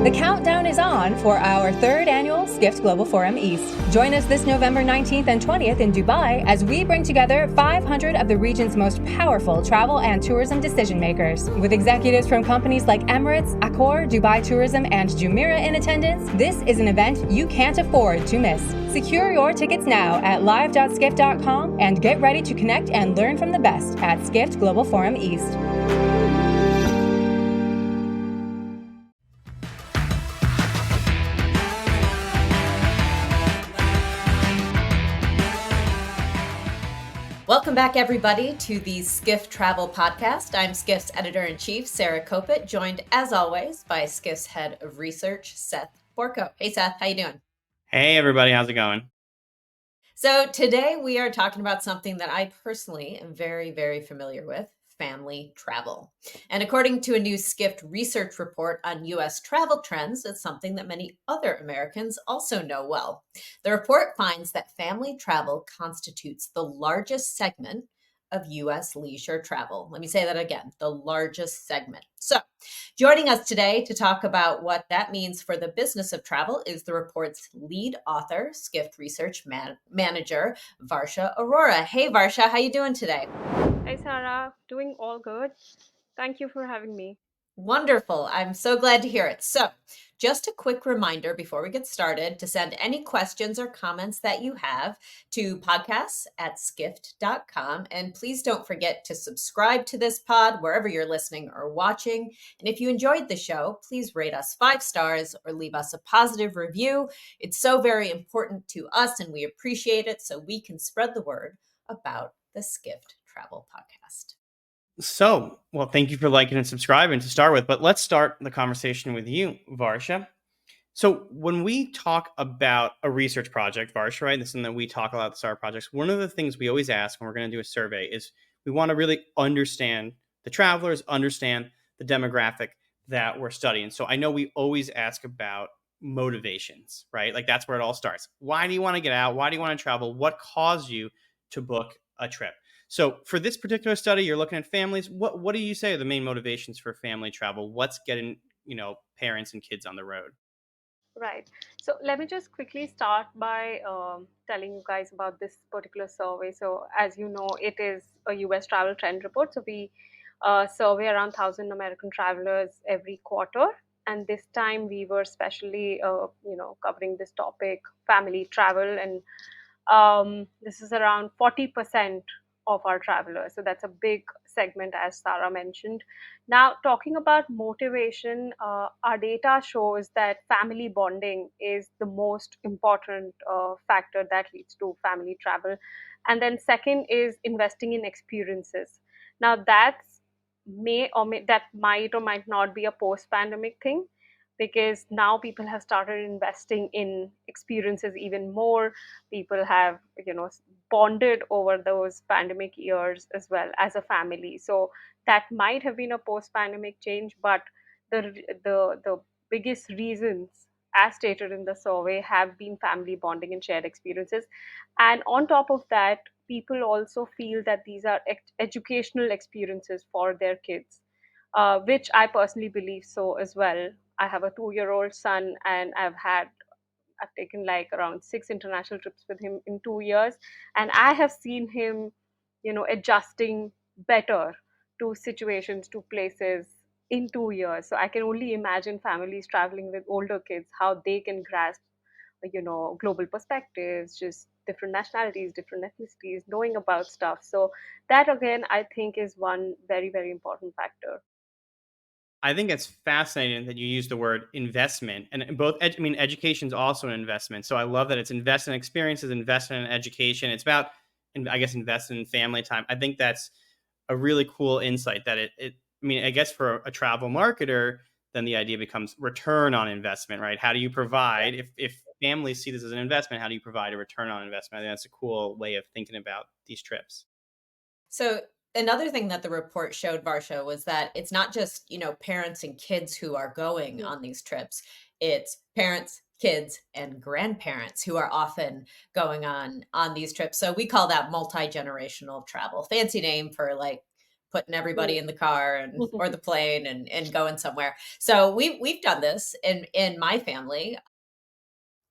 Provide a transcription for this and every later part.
The countdown is on for our third annual Skift Global Forum East. Join us this November 19th and 20th in Dubai as we bring together 500 of the region's most powerful travel and tourism decision makers. With executives from companies like Emirates, Accor, Dubai Tourism, and Jumeirah in attendance, this is an event you can't afford to miss. Secure your tickets now at live.skift.com and get ready to connect and learn from the best at Skift Global Forum East. Welcome back, everybody, to the Skift Travel Podcast. I'm Skift's Editor-in-Chief, Sarah Kopit, joined, as always, by Skift's Head of Research, Seth Borko. Hey, Seth, how you doing? Hey, everybody. How's it going? So today we are talking about something that I personally am very, very familiar with, family travel. And according to a new Skift research report on U.S. travel trends, it's something that many other Americans also know well. The report finds that family travel constitutes the largest segment of U.S. leisure travel. Let me say that again, the largest segment. So joining us today to talk about what that means for the business of travel is the report's lead author, Skift Research Manager, Varsha Arora. Hey, Varsha, how you doing today? Hi, Sarah. Doing all good. Thank you for having me. Wonderful. I'm so glad to hear it. So just a quick reminder before we get started to send any questions or comments that you have to podcasts@skift.com. And please don't forget to subscribe to this pod wherever you're listening or watching. And if you enjoyed the show, please rate us 5 stars or leave us a positive review. It's so very important to us and we appreciate it so we can spread the word about the Skift Travel Podcast. So, well, thank you for liking and subscribing to start with, but let's start the conversation with you, Varsha. So when we talk about a research project, Varsha, right, this is something that we talk a lot at the SAR projects, one of the things we always ask when we're going to do a survey is we want to really understand the travelers, understand the demographic that we're studying. So I know we always ask about motivations, right? Like that's where it all starts. Why do you want to get out? Why do you want to travel? What caused you to book a trip? So for this particular study, you're looking at families. What do you say are the main motivations for family travel? What's getting, parents and kids on the road? Right. So let me just quickly start by telling you guys about this particular survey. So as you know, it is a US travel trend report. So we survey around 1,000 American travelers every quarter. And this time we were especially, covering this topic, family travel. And this is around 40% of our travelers. So that's a big segment, as Sarah mentioned. Now, talking about motivation, our data shows that family bonding is the most important factor that leads to family travel. And then second is investing in experiences. Now, that might or might not be a post-pandemic thing, because now people have started investing in experiences even more. People have bonded over those pandemic years as well as a family. So that might have been a post-pandemic change, but the biggest reasons, as stated in the survey, have been family bonding and shared experiences. And on top of that, people also feel that these are educational experiences for their kids, which I personally believe so as well. I have a 2-year-old son, and I've taken like around 6 international trips with him in 2 years, and I have seen him, adjusting better to situations, to places in 2 years. So I can only imagine families traveling with older kids, how they can grasp, global perspectives, just different nationalities, different ethnicities, knowing about stuff. So that again, I think is one very, very important factor. I think it's fascinating that you use the word investment, and both. Education is also an investment. So I love that it's invest in experiences, investment in education. It's about, I guess, investing in family time. I think that's a really cool insight. That I guess for a travel marketer, then the idea becomes return on investment, right? How do you provide if families see this as an investment? How do you provide a return on investment? I think that's a cool way of thinking about these trips. So another thing that the report showed, Varsha, was that it's not just, parents and kids who are going on these trips. It's parents, kids, and grandparents who are often going on these trips. So we call that multi-generational travel. Fancy name for like putting everybody in the car and or the plane and going somewhere. So we've done this in my family,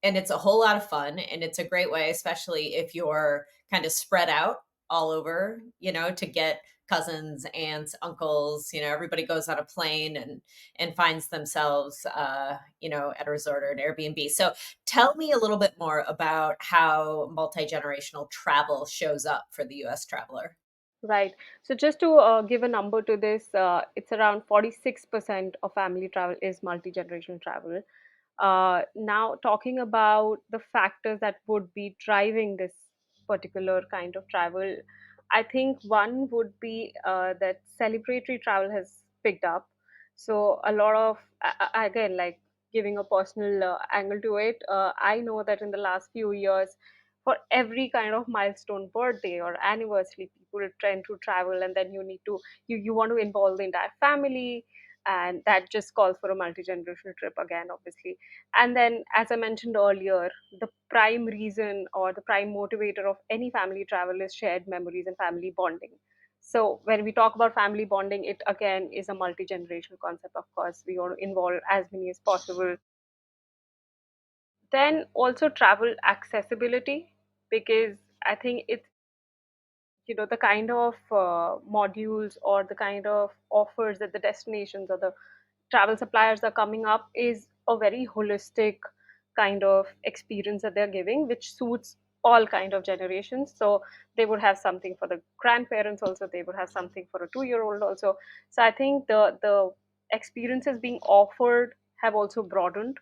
and it's a whole lot of fun, and it's a great way, especially if you're kind of spread out all over, to get cousins, aunts, uncles, everybody goes on a plane and finds themselves at a resort or an Airbnb. So tell me a little bit more about how multi-generational travel shows up for the US traveler. Right. So just to give a number to this, it's around 46% of family travel is multi-generational travel. Now, talking about the factors that would be driving this particular kind of travel, I think one would be that celebratory travel has picked up. So, a lot of, again, like giving a personal angle to it, I know that in the last few years, for every kind of milestone birthday or anniversary, people tend to travel, and then you want to involve the entire family, and that just calls for a multi-generational trip again, obviously. And then, as I mentioned earlier, the prime reason or the prime motivator of any family travel is shared memories and family bonding. So when we talk about family bonding, it again is a multi-generational concept. Of course, we want to involve as many as possible. Then also travel accessibility, because I think it's, the kind of modules or the kind of offers that the destinations or the travel suppliers are coming up is a very holistic kind of experience that they're giving, which suits all kind of generations. So they would have something for the grandparents also, they would have something for a 2-year old also. So I think the experiences being offered have also broadened,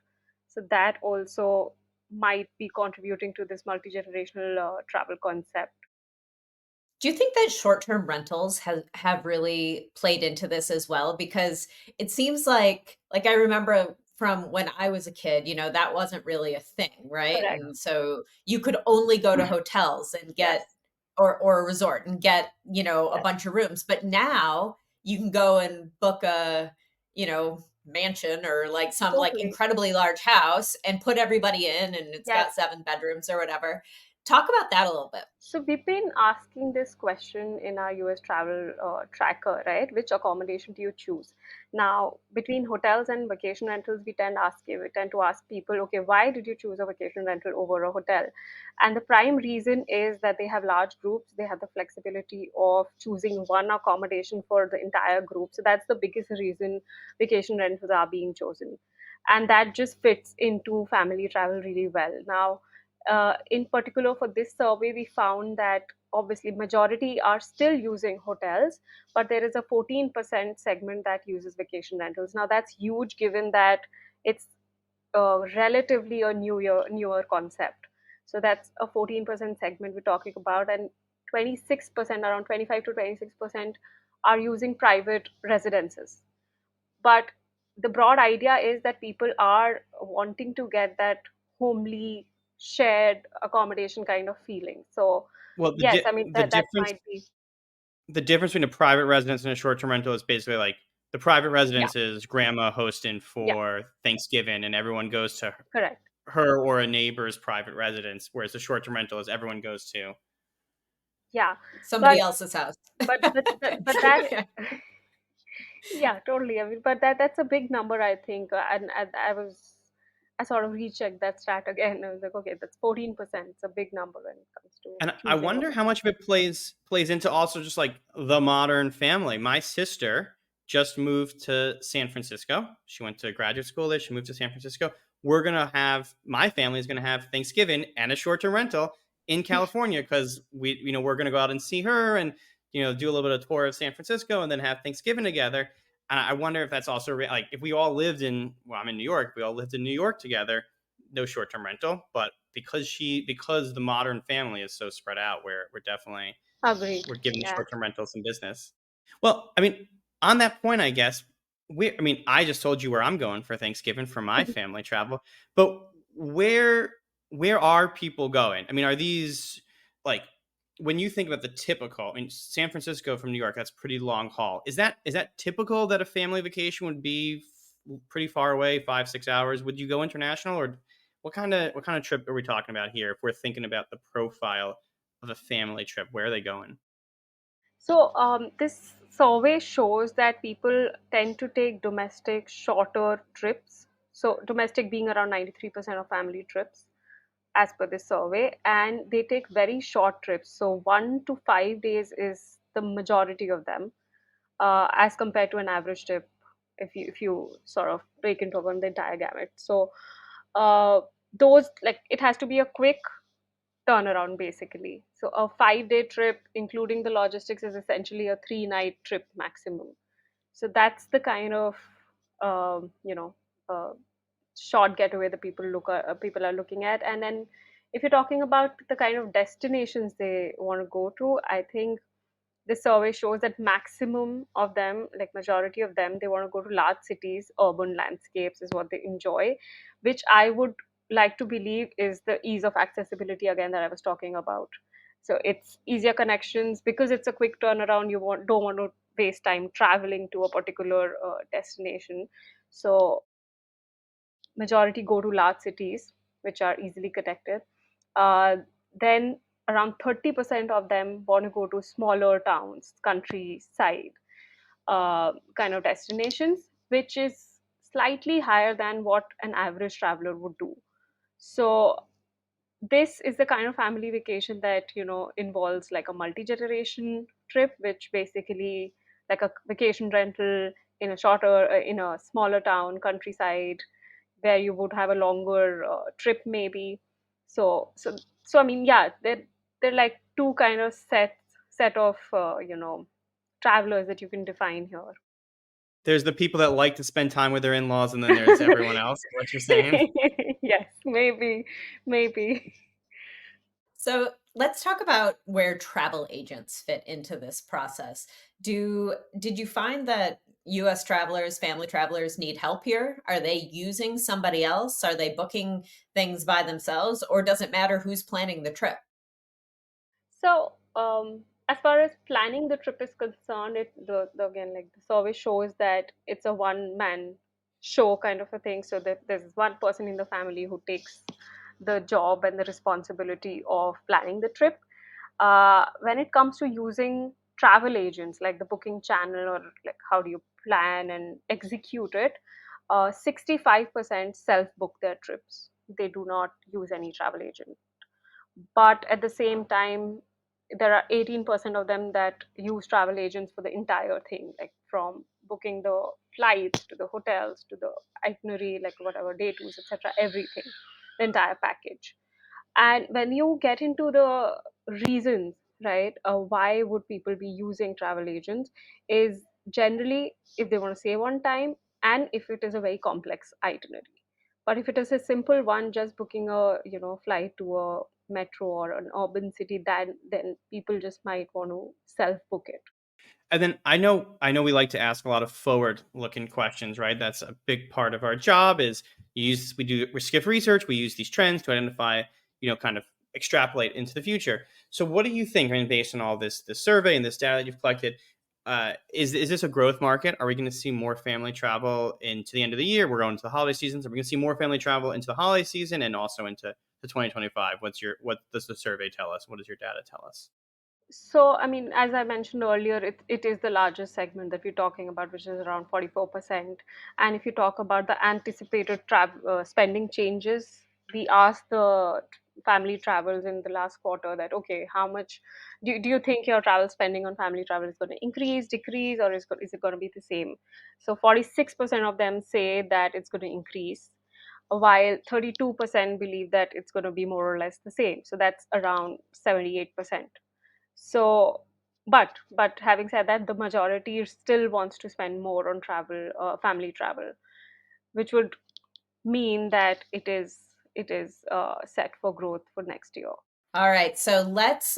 so that also might be contributing to this multi-generational travel concept. Do you think that short-term rentals have really played into this as well? Because it seems like I remember from when I was a kid, that wasn't really a thing, right? Correct. And so you could only go to hotels and get Yes. or a resort and get, a Yes. bunch of rooms. But now you can go and book a, mansion or like some like Totally. incredibly large house and put everybody in and it's Yes. got 7 bedrooms or whatever. Talk about that a little bit. So we've been asking this question in our US travel tracker, right? Which accommodation do you choose? Now, between hotels and vacation rentals, we tend to ask people, okay, why did you choose a vacation rental over a hotel? And the prime reason is that they have large groups. They have the flexibility of choosing one accommodation for the entire group. So that's the biggest reason vacation rentals are being chosen, and that just fits into family travel really well. Now, in particular for this survey, we found that obviously majority are still using hotels, but there is a 14% segment that uses vacation rentals. Now that's huge, given that it's relatively a newer concept. So that's a 14% segment we're talking about, and 26%, around 25 to 26%, are using private residences. But the broad idea is that people are wanting to get that homely shared accommodation kind of feeling. So Well, yes, I mean the that difference might be. the difference between a private residence and a short-term rental is basically like the private Yeah. residence is grandma hosting Yeah. for Thanksgiving and everyone goes to Correct. her or a neighbor's private residence, whereas the short-term rental is everyone goes to. Yeah. Somebody but else's house. but that yeah, totally. I mean, but that's a big number, I think. And I sort of rechecked that stat again. I was like, okay, that's 14%. It's a big number when it comes to And I choosing a wonder how hotel. much of it plays into also just like the modern family. My sister just moved to San Francisco. She went to graduate school there. She moved to San Francisco. My family is gonna have Thanksgiving and a short-term rental in California because we're gonna go out and see her and do a little bit of tour of San Francisco and then have Thanksgiving together. And I wonder if that's also like if we all lived I'm in New York, we all lived in New York together, no short-term rental, but because the modern family is so spread out, we're definitely Agreed. we're giving the Yeah. short-term rentals some business. Well, I mean, on that point, I guess I just told you where I'm going for Thanksgiving for my family travel, but where are people going? I mean, are these like when you think about the typical, I mean, San Francisco from New York, that's pretty long haul. Is that typical that a family vacation would be pretty far away, 5-6 hours? Would you go international, or what kind of trip are we talking about here? If we're thinking about the profile of a family trip, where are they going? So this survey shows that people tend to take domestic shorter trips. So domestic being around 93% of family trips as per this survey, and they take very short trips. So 1 to 5 days is the majority of them, as compared to an average trip if you sort of break into on the entire gamut. So uh, those, like, it has to be a quick turnaround basically. So a 5 day trip, including the logistics, is essentially a 3 night trip maximum. So that's the kind of um, you know uh, short getaway that people are looking at. And then if you're talking about the kind of destinations they want to go to, I think the survey shows that maximum of them, like majority of them, they want to go to large cities. Urban landscapes is what they enjoy, which I would like to believe is the ease of accessibility again that I was talking about. So it's easier connections because it's a quick turnaround. Don't want to waste time traveling to a particular destination. So majority go to large cities which are easily connected. Then around 30% of them want to go to smaller towns, countryside kind of destinations, which is slightly higher than what an average traveler would do. So this is the kind of family vacation that involves like a multi-generation trip, which basically like a vacation rental in a smaller town, countryside, where you would have a longer trip maybe. So I mean, yeah, they're like two kind of set of travelers that you can define here. There's the people that like to spend time with their in-laws, and then there's everyone else. What you're saying? Yes, maybe. So let's talk about where travel agents fit into this process. Did you find that US travelers, family travelers need help here? Are they using somebody else? Are they booking things by themselves, or does it matter who's planning the trip? So, as far as planning the trip is concerned, again, like the survey shows that it's a one man show kind of a thing. So that there's one person in the family who takes the job and the responsibility of planning the trip. When it comes to using travel agents, like the booking channel, or like how do you plan and execute it, 65% self book their trips. They do not use any travel agent. But at the same time, there are 18% of them that use travel agents for the entire thing, like from booking the flights to the hotels to the itinerary, like whatever day tours, etc., everything, the entire package. And when you get into the reasons, right, why would people be using travel agents, is generally if they want to save on time and if it is a very complex itinerary. But if it is a simple one, just booking a flight to a metro or an urban city, then people just might want to self book it. And then I know we like to ask a lot of forward-looking questions, right? That's a big part of our job. Is we Skift research. We use these trends to identify, kind of extrapolate into the future. So, what do you think? I mean, based on all this survey and this data that you've collected, is this a growth market? Are we going to see more family travel into the end of the year? We're going to the holiday seasons. Are we going to see more family travel into the holiday season and also into 2025? What does the survey tell us? What does your data tell us? So, I mean, as I mentioned earlier, it is the largest segment that we're talking about, which is around 44%. And if you talk about the anticipated spending changes, we asked the family travels in the last quarter that, okay, how much do you think your travel spending on family travel is going to increase, decrease, or is it going to be the same? So 46% of them say that it's going to increase, while 32% believe that it's going to be more or less the same. So that's around 78%. So, but having said that, the majority still wants to spend more on travel, family travel, which would mean that it is set for growth for next year. All right, so let's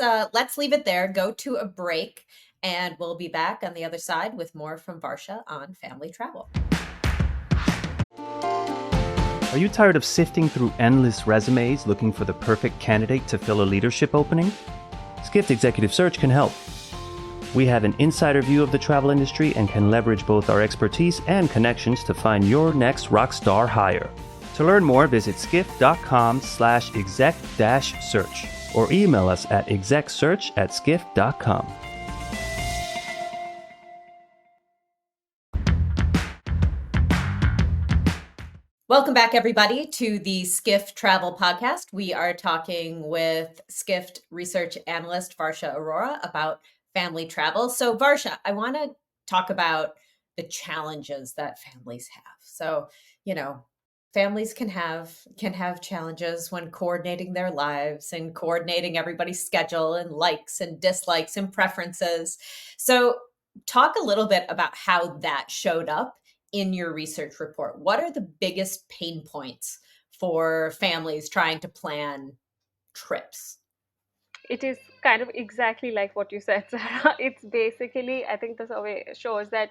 leave it there. Go to a break, and we'll be back on the other side with more from Varsha on family travel. Are you tired of sifting through endless resumes looking for the perfect candidate to fill a leadership opening? Skift Executive Search can help. We have an insider view of the travel industry and can leverage both our expertise and connections to find your next rockstar hire. To learn more, visit skift.com/exec-search or email us at execsearch@skift.com. Welcome back, everybody, to the Skift Travel Podcast. We are talking with Skift research analyst Varsha Arora about family travel. So, Varsha, I want to talk about the challenges that families have. So, you know, families can have challenges when coordinating their lives and coordinating everybody's schedule and likes and dislikes and preferences. So, talk a little bit about how that showed up in your research report. What are the biggest pain points for families trying to plan trips? It is kind of exactly like what you said, Sarah. It's basically, I think the survey shows that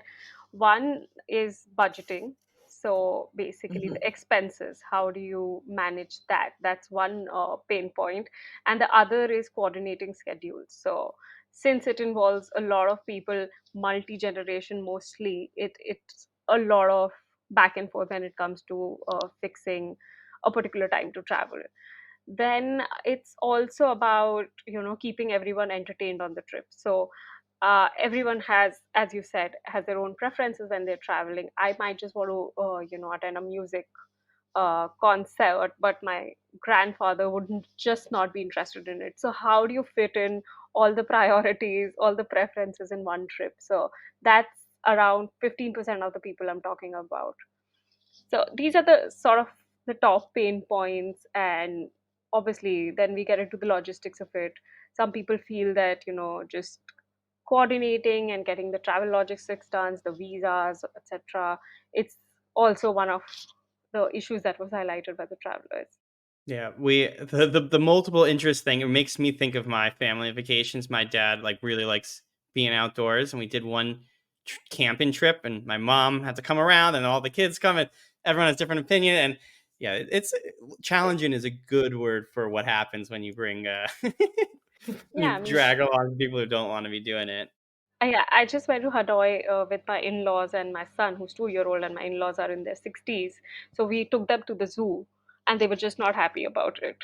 one is budgeting. So basically, Mhm. the expenses, how do you manage that? That's one pain point. And the other is coordinating schedules. So since it involves a lot of people, multi-generation mostly, it's a lot of back and forth when it comes to fixing a particular time to travel. Then it's also about keeping everyone entertained on the trip. So everyone has, as you said, has their own preferences when they're traveling. I might just want to attend a music concert, but my grandfather wouldn't just not be interested in it. So how do you fit in all the priorities, all the preferences in one trip? So that's around 15% of the people I'm talking about. So these are the sort of the top pain points, and obviously then we get into the logistics of it. Some people feel that just coordinating and getting the travel logistics done, the visas, etc. It's also one of the issues that was highlighted by the travelers. Yeah, the multiple interest thing, it makes me think of my family vacations. My dad like really likes being outdoors, and we did one camping trip, and my mom had to come around, and all the kids come, and everyone has different opinion. And yeah, it's challenging is a good word for what happens when you bring when Yeah, you I mean, drag along people who don't want to be doing it. yeah, I just went to Hanoi with my in-laws and my son, who's 2 year old, and my in-laws are in their 60s. So we took them to the zoo, and they were just not happy about it.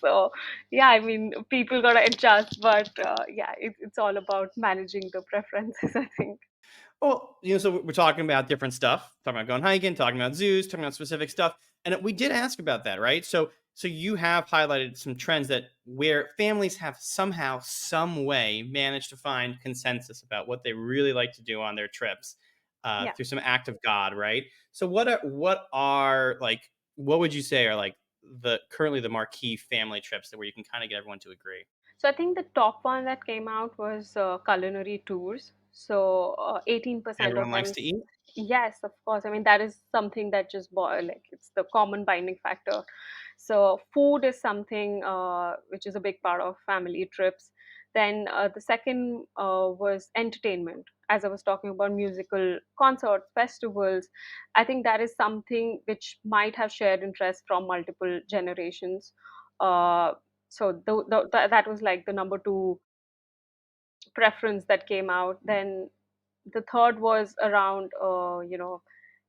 So yeah, I mean, people gotta adjust, but yeah, it's all about managing the preferences, I think. Well, so we're talking about different stuff, talking about going hiking, talking about zoos, talking about specific stuff, and we did ask about that, right? So you have highlighted some trends that where families have somehow, some way, managed to find consensus about what they really like to do on their trips Yeah. through some act of God, right? So what are like what would you say are like the currently the marquee family trips that where you can kind of get everyone to agree? So I think the top one that came out was culinary tours. So 18% of Everyone them. likes to eat. Yes, of course. I mean, that is something that just boil, like it's the common binding factor. So food is something which is a big part of family trips. Then the second was entertainment. As I was talking about musical concerts, festivals, I think that is something which might have shared interest from multiple generations. Uh, so that was like the number two preference that came out. Then the third was around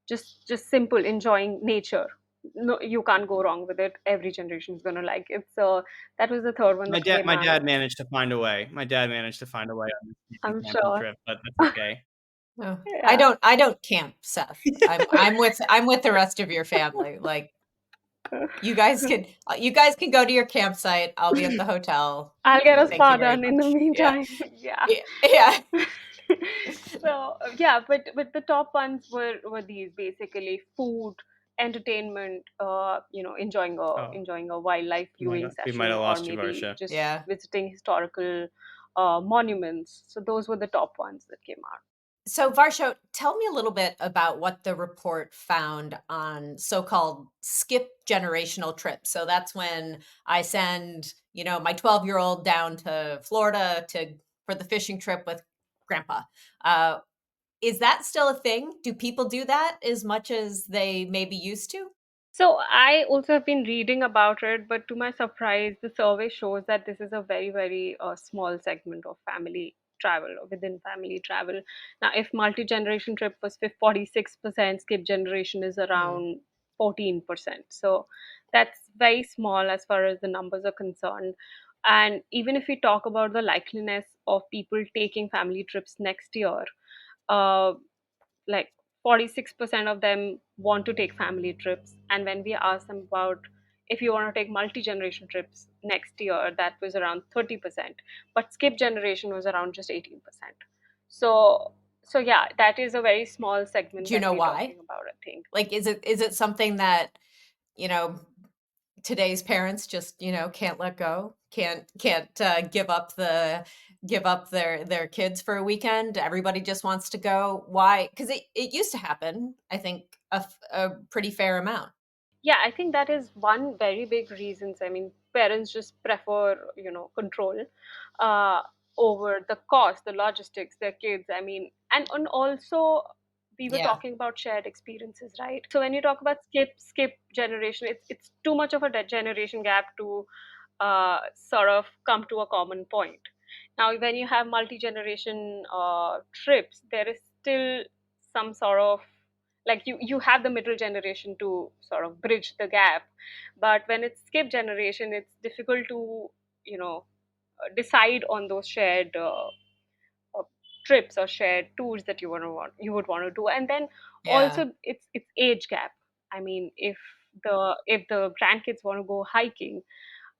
just simple enjoying nature. No, you can't go wrong with it. Every generation is going to like it. So that was the third one My that dad came my out. dad managed to find a way. My dad managed to find a way on this I'm camping sure. trip, but that's okay. Oh, I Yeah. don't I don't camp, Seth. I'm with the rest of your family. Like you guys can go to your campsite. I'll be at the hotel. I'll get a Thank you spa very done in the much. Yeah. meantime. Yeah. Yeah. Yeah. So yeah, but the top ones were these basically: food, entertainment, Oh, enjoying a wildlife viewing we might session, have or lost you, maybe Varsha. just Yeah. visiting historical monuments. So those were the top ones that came out. So, Varsho, tell me a little bit about what the report found on so-called skip generational trips. So that's when I send, my 12-year-old down to Florida for the fishing trip with grandpa. Uh, is that still a thing? Do people do that as much as they maybe used to? So I also have been reading about it, but to my surprise, the survey shows that this is a very, very small segment of family travel or within family travel. Now, if multi-generation trip was 46%, skip generation is Hmm. around 14%. So that's very small as far as the numbers are concerned. And even if we talk about the likeliness of people taking family trips next year, uh, like 46% of them want to take family trips. And when we asked them about if you want to take multi-generation trips next year, that was around 30%. But skip generation was around just 18%. So so yeah, that is a very small segment Do you that know we're why? talking about, I think. Like, is it something that, you know, today's parents just, can't let go, can't give up their kids for a weekend? Everybody just wants to go. Why? Because it used to happen, I think, a pretty fair amount. Yeah, I think that is one very big reasons. I mean, parents just prefer, control uh, over the cost, the logistics, their kids. I mean, and also we were Yeah. talking about shared experiences, right? So when you talk about skip generation, it's too much of a generation gap to sort of come to a common point. Now, when you have multi-generation trips, there is still some sort of, like, you have the middle generation to sort of bridge the gap, but when it's skip generation, it's difficult to, decide on those shared uh, trips or shared tours that you would want to do. And then Yeah. also it's age gap. I mean, if the grandkids want to go hiking,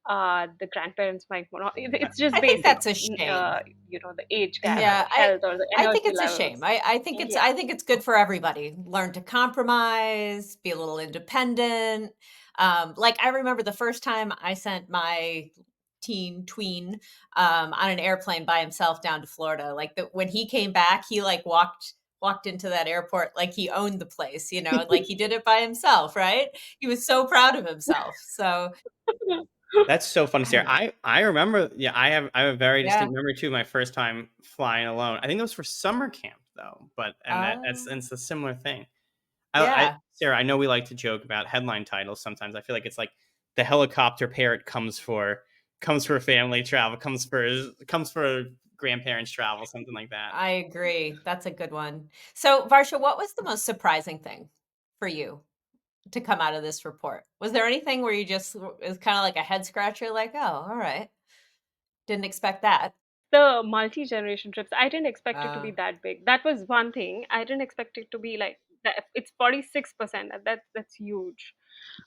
the grandparents might want to, it's just I think basic, that's a shame. the age gap or Yeah, the health or the I think energy it's a shame. levels. Yeah. I think it's good for everybody. Learn to compromise, be a little independent. Like, I remember the first time I sent my tween on an airplane by himself down to Florida. Like, when he came back, he like walked into that airport like he owned the place, like he did it by himself, right? He was so proud of himself. So That's so funny, I don't Sarah. know. I remember. Yeah, I have a very Yeah. distinct memory too. My first time flying alone. I think it was for summer camp though. But and that's Oh, and it's a similar thing. yeah. Sarah, I know we like to joke about headline titles sometimes. I feel like it's like the helicopter parrot comes for family travel, comes for grandparents travel, something like that. I agree. That's a good one. So, Varsha, what was the most surprising thing for you to come out of this report? Was there anything where you just, it was kind of like a head scratcher, like, oh, all right, didn't expect that? The multi-generation trips, I didn't expect it to Uh, be that big. That was one thing. I didn't expect it to be like that. It's 46%. That's huge.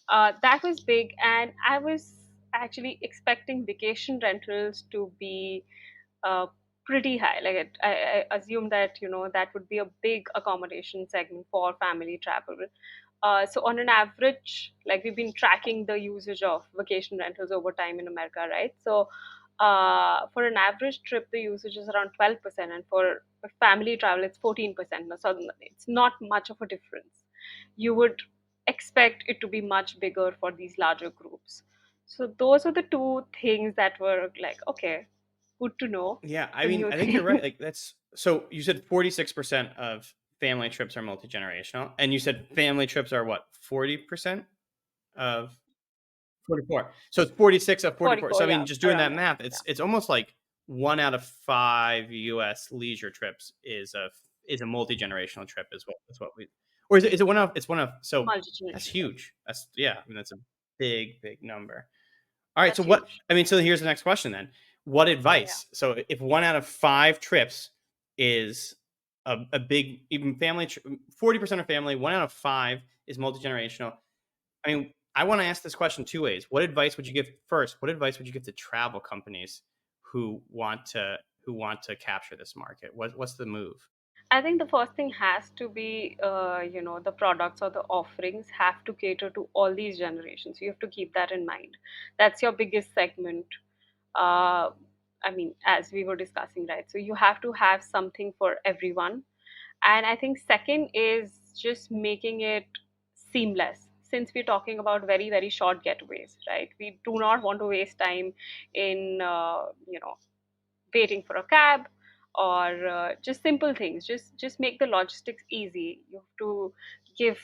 That was big, and I was actually expecting vacation rentals to be uh, pretty high. Like, I assume that that would be a big accommodation segment for family travel. So on an average, like, we've been tracking the usage of vacation rentals over time in America, right? So for an average trip, the usage is around 12%, and for family travel, it's 14%. So it's not much of a difference. You would expect it to be much bigger for these larger groups. So those are the two things that were like, okay, good to know. Yeah, I The mean, new I think you're right. thing. Like that's so you said 46% of family trips are multi-generational, and you said family trips are what, 40% of 44. So it's 46 of 44. 44, So I yeah, mean, just doing around that there. math, Yeah. it's almost like 1 out of 5 US leisure trips is a multi-generational trip is what we, or is it one of, it's one of, so that's Multi-generation, yeah. huge. That's, yeah, I mean that's a big number. All right, so That's what, huge. I mean, so here's the next question then. What Yeah. advice? So if 1 out of 5 trips is a big, even 40% of family, 1 out of 5 is multi-generational. I mean, I want to ask this question two ways. What advice would you give first? What advice would you give to travel companies who want to capture this market? What's the move? I think the first thing has to be, the products or the offerings have to cater to all these generations. You have to keep that in mind. That's your biggest segment. Uh, I mean, as we were discussing, right? So you have to have something for everyone. And I think second is just making it seamless. Since we're talking about very, very short getaways, right? We do not want to waste time in, waiting for a cab or just simple things. Just make the logistics easy. You have to give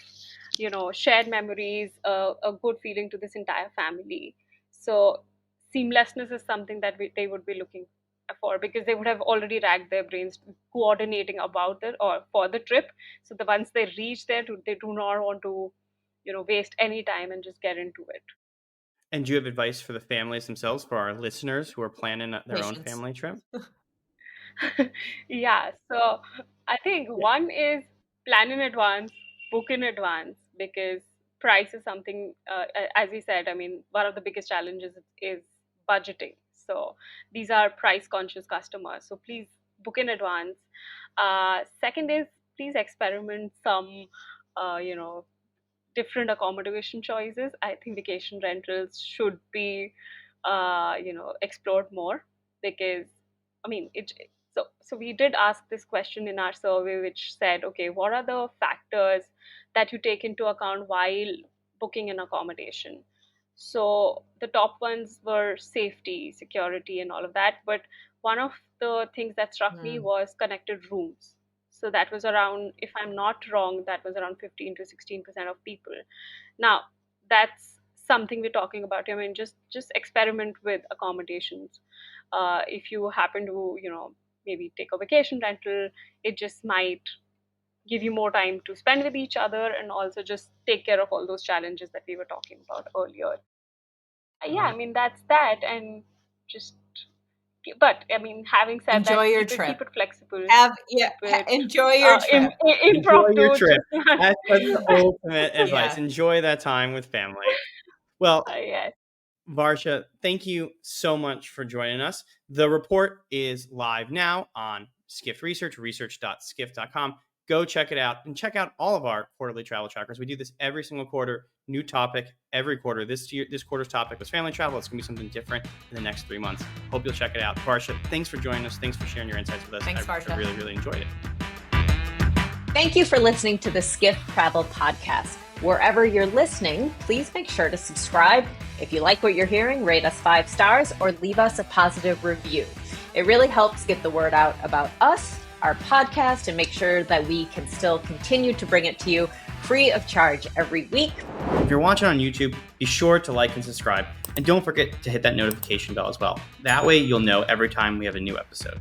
shared memories, a good feeling to this entire family. So seamlessness is something that they would be looking for, because they would have already racked their brains coordinating about it or for the trip. So the once they reach there, they do not want to waste any time and just get into it. And do you have advice for the families themselves, for our listeners who are planning their own Patience. family trip? Yeah, so I think Yeah. one is plan in advance, book in advance, because price is something, as we said, I mean, one of the biggest challenges is budgeting. So these are price conscious customers. So please book in advance. Second is, please experiment some, you know, different accommodation choices. I think vacation rentals should be, you know, explored more, because, I mean, so we did ask this question in our survey, which said, okay, what are the factors that you take into account while booking an accommodation? So the top ones were safety, security, and all of that. But one of the things that struck me Mm. was connected rooms. So that was around, if I'm not wrong, that was around 15 to 16% of people. Now, that's something we're talking about. I mean, just experiment with accommodations. If you happen to, you know, maybe take a vacation rental, it just might give you more time to spend with each other, and also just take care of all those challenges that we were talking about earlier. Yeah, I mean, that's that. And just, but I mean, having said Enjoy that, your keep trip. it flexible, Yeah, keep it enjoy your trip. Enjoy your impromptu. trip. Just not, That's the ultimate advice. Yeah. Enjoy that time with family. Well, yeah. Varsha, thank you so much for joining us. The report is live now on Skift Research, research.skift.com. Go check it out and check out all of our quarterly travel trackers. We do this every single quarter, new topic every quarter. This quarter's topic was family travel. It's going to be something different in the next 3 months. Hope you'll check it out. Varsha, thanks for joining us. Thanks for sharing your insights with us. Thanks, I Varsha. really, really enjoyed it. Thank you for listening to the Skift Travel Podcast. Wherever you're listening, please make sure to subscribe. If you like what you're hearing, rate us 5 stars or leave us a positive review. It really helps get the word out about us, our podcast, and make sure that we can still continue to bring it to you free of charge every week. If you're watching on YouTube, be sure to like and subscribe. And don't forget to hit that notification bell as well. That way you'll know every time we have a new episode.